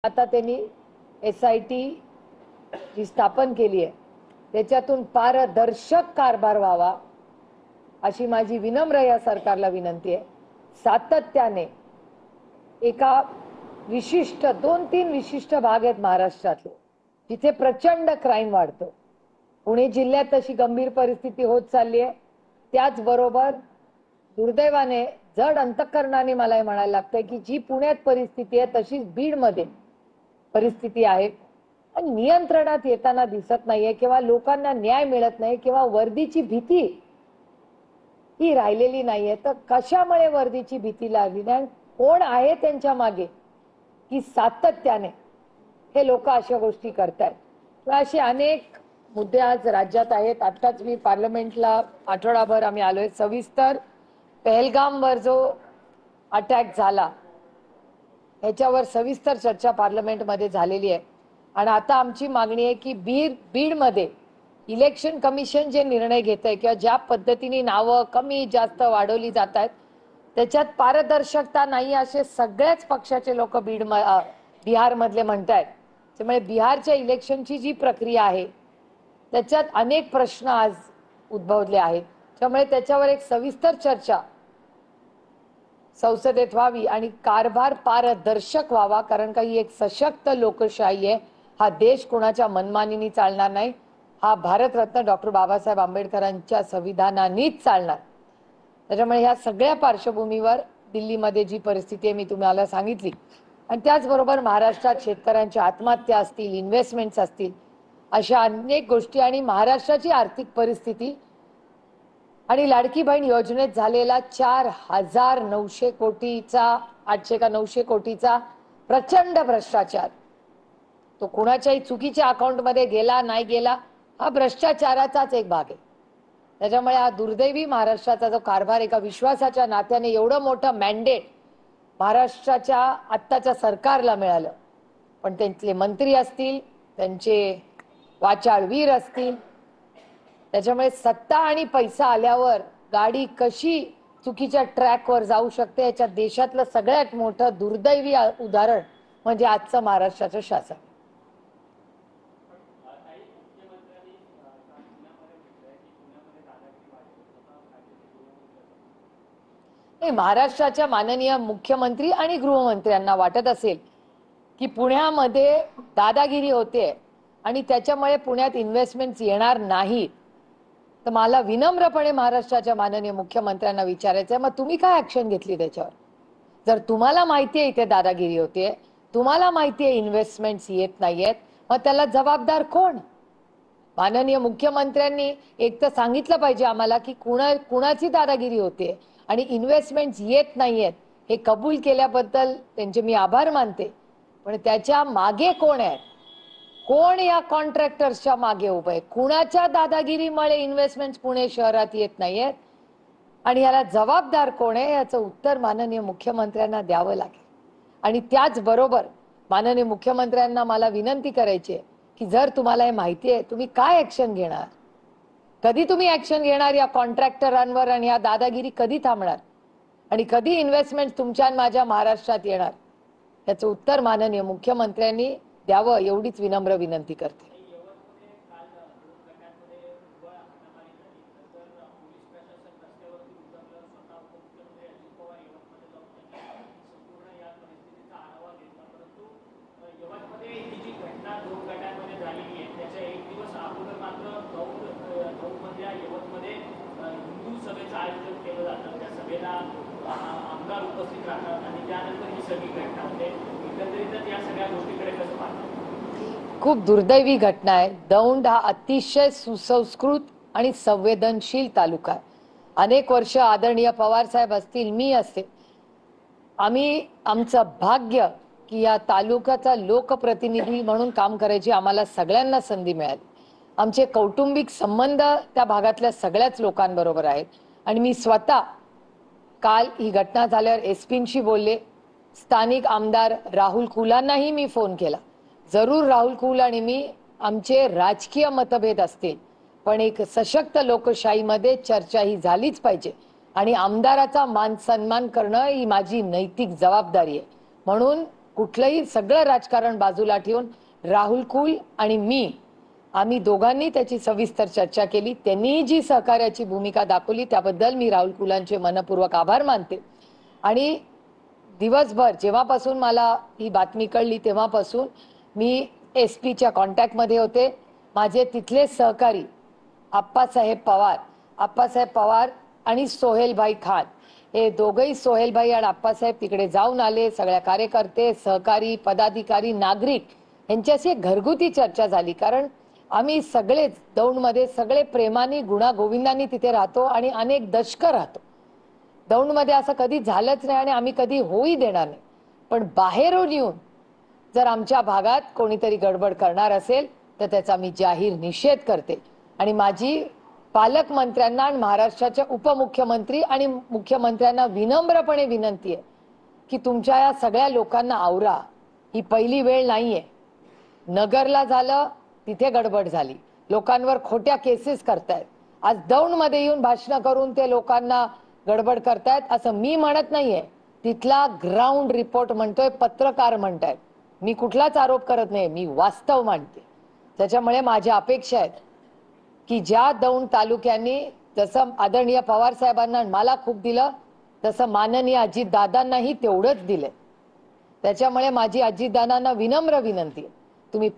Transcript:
आता त्यांनी SIT जी स्थापन केली आहे त्याच्यातून पारदर्शक कारभार व्हावा अशी माझी विनम्र या सरकारला विनंती आहे। सातत्याने एका विशिष्ट 2-3 विशिष्ट भाग आहेत महाराष्ट्रातले जिथे प्रचंड क्राइम वाढतो। पुणे जिल्ह्यात तशी गंभीर परिस्थिती होत चालली आहे। त्याचबरोबर दुर्दैवाने जड अंतःकरणाने मला हे म्हणायला लागतंय की जी पुण्यात परिस्थिती आहे तशीच बीडमध्ये परिस्थिती आहे आणि नियंत्रणात येताना दिसत नाहीये किंवा लोकांना न्याय मिळत नाही किंवा वर्दीची भीती ही राहिलेली नाहीये। तर कशामुळे वर्दीची भीती लागली नाही, कोण आहे त्यांच्या मागे की सातत्याने हे लोक अशा गोष्टी करतायत। असे अनेक मुद्दे आज राज्यात आहेत। आताच मी पार्लमेंटला आठवडाभर आम्ही आलोय। सविस्तर पहलगामवर जो अटॅक झाला ह्याच्यावर सविस्तर चर्चा पार्लमेंटमध्ये झालेली आहे आणि आता आमची मागणी आहे की बीडमध्ये इलेक्शन कमिशन जे निर्णय घेत आहे किंवा ज्या पद्धतीने नावं कमी जास्त वाढवली जात आहेत त्याच्यात पारदर्शकता नाही असे सगळ्याच पक्षाचे लोक बिहारमधले म्हणतायत। त्यामुळे बिहारच्या इलेक्शनची जी प्रक्रिया आहे त्याच्यात अनेक प्रश्न आज उद्भवले आहेत। त्यामुळे त्याच्यावर एक सविस्तर चर्चा संसदेत व्हावी आणि कारभार पारदर्शक व्हावा, कारण का ही एक सशक्त लोकशाही आहे। हा देश कोणाच्या मनमानीने चालणार नाही, हा भारतरत्न डॉक्टर बाबासाहेब आंबेडकरांच्या संविधानानेच चालणार। त्याच्यामुळे ह्या सगळ्या पार्श्वभूमीवर दिल्लीमध्ये जी परिस्थिती आहे मी तुम्हाला सांगितली आणि त्याचबरोबर महाराष्ट्रात शेतकऱ्यांच्या आत्महत्या असतील, इन्व्हेस्टमेंट्स असतील, अशा अनेक गोष्टी आणि महाराष्ट्राची आर्थिक परिस्थिती आणि लाडकी बहीण योजनेत झालेला 4,900 कोटीचा 800 का 900 कोटीचा प्रचंड भ्रष्टाचार तो कुणाच्याही चुकीच्या अकाउंटमध्ये गेला नाही गेला हा भ्रष्टाचाराचाच एक भाग आहे। त्याच्यामुळे हा दुर्दैवी महाराष्ट्राचा जो कारभार एका विश्वासाच्या नात्याने एवढं मोठं मॅन्डेट महाराष्ट्राच्या आत्ताच्या सरकारला मिळालं, पण त्यांचे मंत्री असतील, त्यांचे वाचाळवीर असतील, त्याच्यामुळे सत्ता आणि पैसा आल्यावर गाडी कशी चुकीच्या ट्रॅकवर जाऊ शकते याच्या देशातलं सगळ्यात मोठं दुर्दैवी उदाहरण म्हणजे आजचं महाराष्ट्राचं शासन। महाराष्ट्राच्या माननीय मुख्यमंत्री आणि गृहमंत्र्यांना वाटत असेल की पुण्यामध्ये दादागिरी होते आणि त्याच्यामुळे पुण्यात इन्व्हेस्टमेंट्स येणार नाहीत, तर मला विनम्रपणे महाराष्ट्राच्या माननीय मुख्यमंत्र्यांना विचारायचं आहे, मग तुम्ही काय ऍक्शन घेतली त्याच्यावर? जर तुम्हाला माहिती आहे इथे दादागिरी होते, तुम्हाला माहिती आहे इन्व्हेस्टमेंट्स येत नाहीयेत, मग त्याला जबाबदार कोण? माननीय मुख्यमंत्र्यांनी एक तर सांगितलं पाहिजे आम्हाला की कुणाची दादागिरी होते आणि इन्व्हेस्टमेंट्स येत नाहीयेत हे कबूल केल्याबद्दल त्यांचे मी आभार मानते। पण त्याच्या मागे कोण आहे, कोण या कॉन्ट्रॅक्टर्सच्या मागे उभे आहे, कुणाच्या दादागिरीमुळे इन्व्हेस्टमेंट्स पुणे शहरात येत नाहीयेत आणि याला जबाबदार कोण आहे याचं उत्तर माननीय मुख्यमंत्र्यांना द्यावं लागेल। आणि त्याचबरोबर माननीय मुख्यमंत्र्यांना मला विनंती करायची आहे की जर तुम्हाला हे माहिती आहे तुम्ही काय ऍक्शन घेणार, कधी तुम्ही ऍक्शन घेणार या कॉन्ट्रॅक्टरांवर आणि या दादागिरी कधी थांबणार आणि कधी इन्व्हेस्टमेंट तुमच्या आणि माझ्या महाराष्ट्रात येणार याचं उत्तर माननीय मुख्यमंत्र्यांनी द्यावं एवढीच विनम्र विनंती करते। आमदार उपस्थित राहतात आणि त्यानंतर ही सगळी घटना होते। एकंदरीतच या सगळ्या गोष्टीकडे कसं पाहता? खूप दुर्दैवी घटना आहे। दौंड हा अतिशय सुसंस्कृत आणि संवेदनशील तालुका आहे। अनेक वर्ष आदरणीय पवार साहेब असतील, मी असते, आम्ही आमचं भाग्य की या तालुक्याचा लोकप्रतिनिधी म्हणून काम करायची आम्हाला सगळ्यांना संधी मिळाली। आमचे कौटुंबिक संबंध त्या भागातल्या सगळ्याच लोकांबरोबर आहेत आणि मी स्वतः काल ही घटना झाल्यावर एसपींशी बोलले, स्थानिक आमदार राहुल कुलांनाही मी फोन केला। जरूर राहुल कुल आणि मी आमचे राजकीय मतभेद असतील पण एक सशक्त लोकशाहीमध्ये चर्चा ही झालीच पाहिजे आणि आमदाराचा मान सन्मान करणं ही माझी नैतिक जबाबदारी आहे। म्हणून कुठलंही सगळं राजकारण बाजूला ठेवून राहुल कुल आणि मी आम्ही दोघांनी त्याची सविस्तर चर्चा केली. त्यांनी जी सहकार्याची भूमिका दाखवली त्याबद्दल मी राहुल कुलांचे मनपूर्वक आभार मानते. आणि दिवसभर जेव्हापासून मला ही बातमी कळली तेव्हापासून मी SP च्या कॉन्टॅक्टमध्ये होते. माझे तिथले सहकारी आप्पासाहेब पवार आणि सोहेलभाई खान हे दोघंही, सोहेलभाई आणि आप्पासाहेब तिकडे जाऊन आले. सगळ्या कार्यकर्ते, सहकारी, पदाधिकारी, नागरिक यांच्याशी एक घरगुती चर्चा झाली. कारण आम्ही सगळेच दौंडमध्ये सगळे प्रेमाने गुणागोविंदांनी तिथे राहतो आणि अनेक दशक राहतो. दौंडमध्ये असं कधी झालंच नाही आणि आम्ही कधी होऊही देणार नाही. पण बाहेरून येऊन जर आमच्या भागात कोणीतरी गडबड करणार असेल तर त्याचा मी जाहीर निषेध करते. आणि माझी पालकमंत्र्यांना आणि महाराष्ट्राच्या उपमुख्यमंत्री आणि मुख्यमंत्र्यांना विनम्रपणे विनंती आहे की तुमच्या या सगळ्या लोकांना आवरा. ही पहिली वेळ नाहीये. नगरला झालं, तिथे गडबड झाली, लोकांवर खोट्या केसेस करतायत. आज दौंडमध्ये येऊन भाषण करून ते लोकांना गडबड करतायत असं मी म्हणत नाहीये. तिथला ग्राउंड रिपोर्ट म्हणतोय, पत्रकार म्हणतायत. मी कुठलाच आरोप करत नाही, मी वास्तव मांडते. त्याच्यामुळे माझ्या अपेक्षा आहेत की ज्या दौंड तालुक्यांनी जसं आदरणीय पवार साहेबांना मला खूप दिलं तसं माननीय अजितदादांनाही तेवढंच दिलंय. त्याच्यामुळे माझी अजितदादांना विनम्र विनंती आहे, तुम्ही